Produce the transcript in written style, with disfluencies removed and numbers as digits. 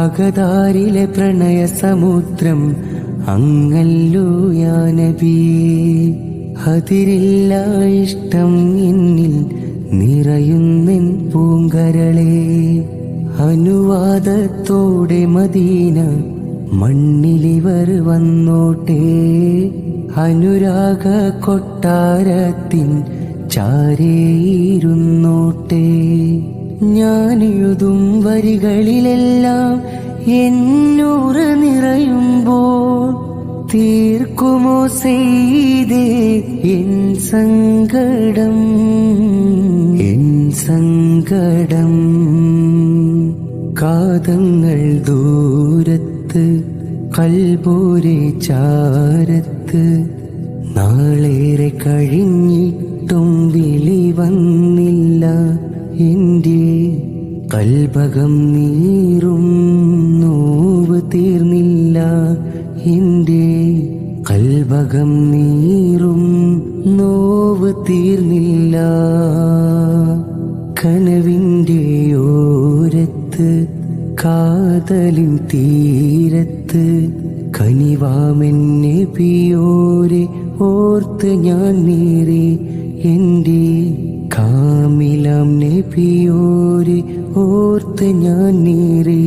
അകതാരിലെ പ്രണയ സമുദ്രം അങ്ങല്ലോ യാ നബി. അതിരില്ല ഇഷ്ടം എന്നിൽ നിറയുന്നെൻ പൂങ്കരളെ. അനുവാദത്തോടെ മദീന മണ്ണിലിവർ വന്നോട്ടെ. അനുരാഗ കൊട്ടാരത്തിൻ ചാരേയിരുന്നോട്ടെ. ഞാനെഴുതും വരികളിലെല്ലാം എന്നൂറ നിറയുമ്പോൾ തീർക്കുമോ സെയ്തേ എൻ സങ്കടം, എൻ സങ്കടം. കാതങ്ങൾ ദൂരത്ത് കൽബോരെ ചാരത്ത് നാളേറെ കഴിഞ്ഞിട്ടും വിളി വന്നില്ല. എന്റെ കൽബകം നീറും നോവ് തീർന്നില്ല. എന്റെ കൽബകം നീറും നോവ് തീർന്നില്ല. കനവിൻ്റെ ഓരത്ത് കാതലിൻ തീരത്ത് കനിവാമെന്നെ പിയോരെ ഓർത്ത് ഞാൻ നീറി. എന്റെ കാമിലാം നബിയോരെ ഓർത്ത് ഞാൻ നീറി.